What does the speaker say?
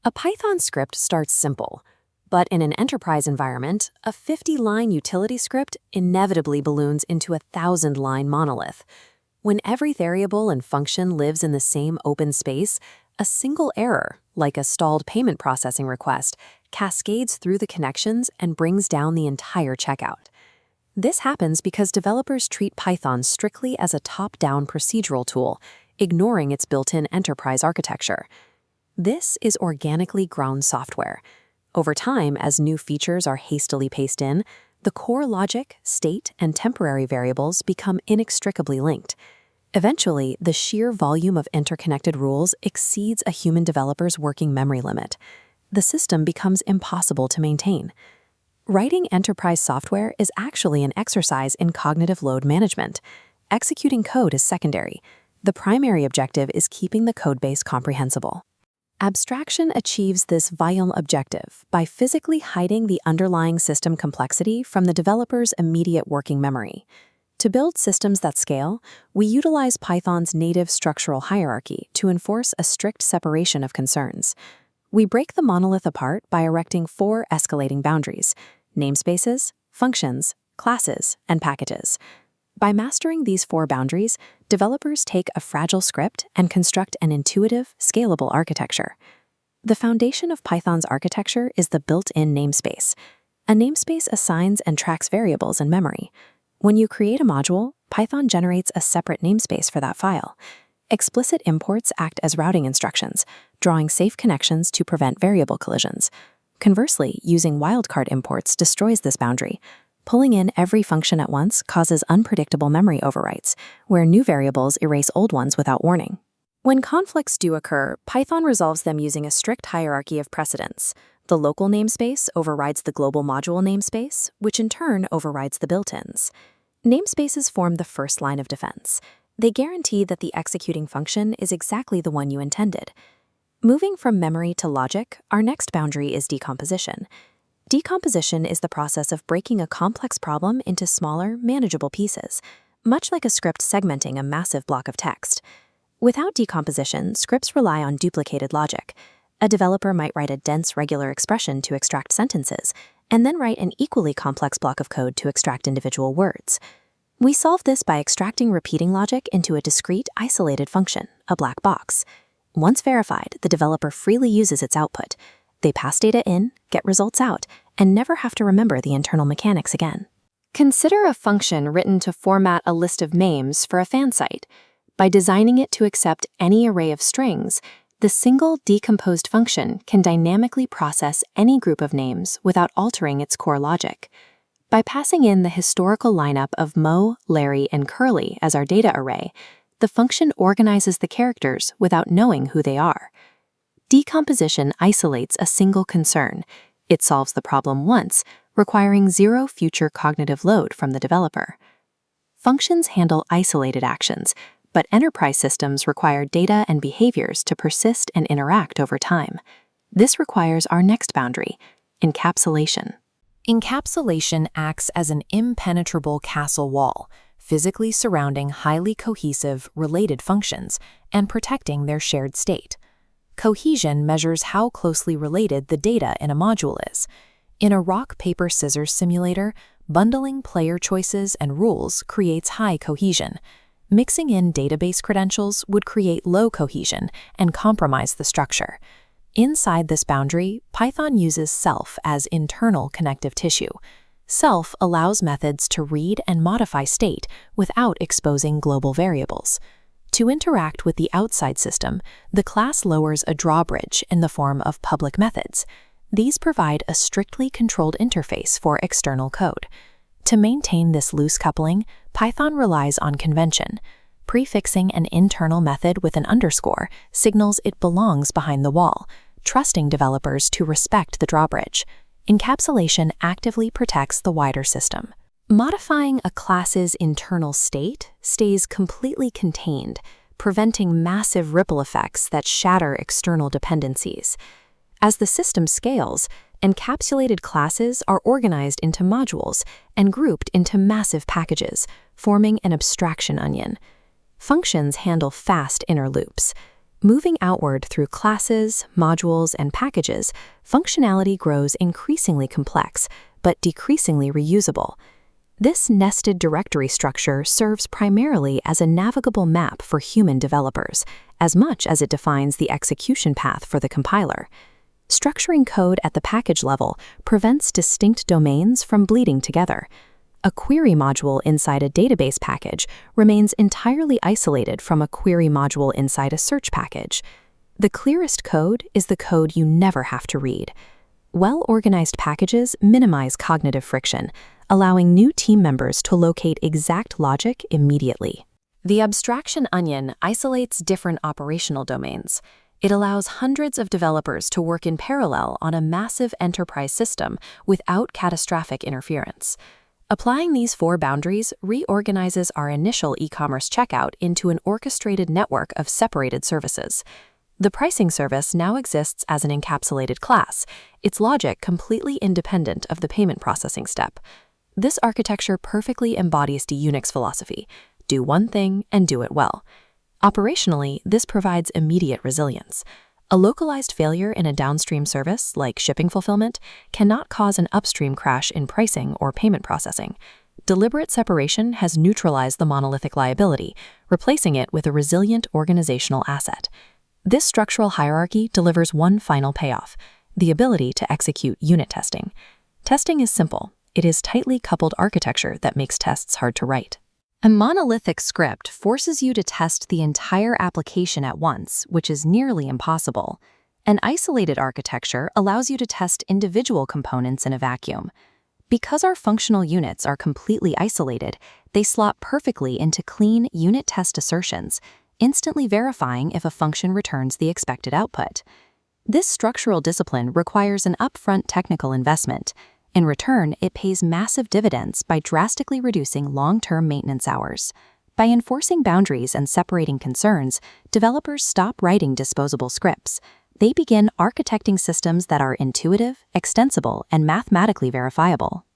A Python script starts simple, but in an enterprise environment, a 50-line utility script inevitably balloons into a 1,000-line monolith. When every variable and function lives in the same open space, a single error, like a stalled payment processing request, cascades through the connections and brings down the entire checkout. This happens because developers treat Python strictly as a top-down procedural tool, ignoring its built-in enterprise architecture. This is organically grown software. Over time, as new features are hastily paced in, the core logic, state, and temporary variables become inextricably linked. Eventually, the sheer volume of interconnected rules exceeds a human developer's working memory limit. The system becomes impossible to maintain. Writing enterprise software is actually an exercise in cognitive load management. Executing code is secondary. The primary objective is keeping the codebase comprehensible. Abstraction achieves this vital objective by physically hiding the underlying system complexity from the developer's immediate working memory. To build systems that scale, we utilize Python's native structural hierarchy to enforce a strict separation of concerns. We break the monolith apart by erecting 4 escalating boundaries: namespaces, functions, classes, and packages. By mastering these 4 boundaries, developers take a fragile script and construct an intuitive, scalable architecture. The foundation of Python's architecture is the built-in namespace. A namespace assigns and tracks variables in memory. When you create a module, Python generates a separate namespace for that file. Explicit imports act as routing instructions, drawing safe connections to prevent variable collisions. Conversely, using wildcard imports destroys this boundary. Pulling in every function at once causes unpredictable memory overwrites, where new variables erase old ones without warning. When conflicts do occur, Python resolves them using a strict hierarchy of precedence. The local namespace overrides the global module namespace, which in turn overrides the built-ins. Namespaces form the first line of defense. They guarantee that the executing function is exactly the one you intended. Moving from memory to logic, our next boundary is decomposition. Decomposition is the process of breaking a complex problem into smaller, manageable pieces, much like a script segmenting a massive block of text. Without decomposition, scripts rely on duplicated logic. A developer might write a dense regular expression to extract sentences, and then write an equally complex block of code to extract individual words. We solve this by extracting repeating logic into a discrete, isolated function, a black box. Once verified, the developer freely uses its output. They pass data in, get results out, and never have to remember the internal mechanics again. Consider a function written to format a list of names for a fan site. By designing it to accept any array of strings, the single decomposed function can dynamically process any group of names without altering its core logic. By passing in the historical lineup of Mo, Larry, and Curly as our data array, the function organizes the characters without knowing who they are. Decomposition isolates a single concern. It solves the problem once, requiring zero future cognitive load from the developer. Functions handle isolated actions, but enterprise systems require data and behaviors to persist and interact over time. This requires our next boundary, encapsulation. Encapsulation acts as an impenetrable castle wall, physically surrounding highly cohesive, related functions and protecting their shared state. Cohesion measures how closely related the data in a module is. In a rock, paper, scissors simulator, bundling player choices and rules creates high cohesion. Mixing in database credentials would create low cohesion and compromise the structure. Inside this boundary, Python uses self as internal connective tissue. Self allows methods to read and modify state without exposing global variables. To interact with the outside system, the class lowers a drawbridge in the form of public methods. These provide a strictly controlled interface for external code. To maintain this loose coupling, Python relies on convention. Prefixing an internal method with an underscore signals it belongs behind the wall, trusting developers to respect the drawbridge. Encapsulation actively protects the wider system. Modifying a class's internal state stays completely contained, preventing massive ripple effects that shatter external dependencies. As the system scales, encapsulated classes are organized into modules and grouped into massive packages, forming an abstraction onion. Functions handle fast inner loops. Moving outward through classes, modules, and packages, functionality grows increasingly complex, but decreasingly reusable. This nested directory structure serves primarily as a navigable map for human developers, as much as it defines the execution path for the compiler. Structuring code at the package level prevents distinct domains from bleeding together. A query module inside a database package remains entirely isolated from a query module inside a search package. The clearest code is the code you never have to read. Well-organized packages minimize cognitive friction, allowing new team members to locate exact logic immediately. The abstraction onion isolates different operational domains. It allows hundreds of developers to work in parallel on a massive enterprise system without catastrophic interference. Applying these 4 boundaries reorganizes our initial e-commerce checkout into an orchestrated network of separated services. The pricing service now exists as an encapsulated class, its logic completely independent of the payment processing step. This architecture perfectly embodies the Unix philosophy: do one thing and do it well. Operationally, this provides immediate resilience. A localized failure in a downstream service, like shipping fulfillment, cannot cause an upstream crash in pricing or payment processing. Deliberate separation has neutralized the monolithic liability, replacing it with a resilient organizational asset. This structural hierarchy delivers one final payoff: the ability to execute unit testing. Testing is simple. It is tightly coupled architecture that makes tests hard to write. A monolithic script forces you to test the entire application at once, which is nearly impossible. An isolated architecture allows you to test individual components in a vacuum. Because our functional units are completely isolated, they slot perfectly into clean unit test assertions, instantly verifying if a function returns the expected output. This structural discipline requires an upfront technical investment. In return, it pays massive dividends by drastically reducing long-term maintenance hours. By enforcing boundaries and separating concerns, developers stop writing disposable scripts. They begin architecting systems that are intuitive, extensible, and mathematically verifiable.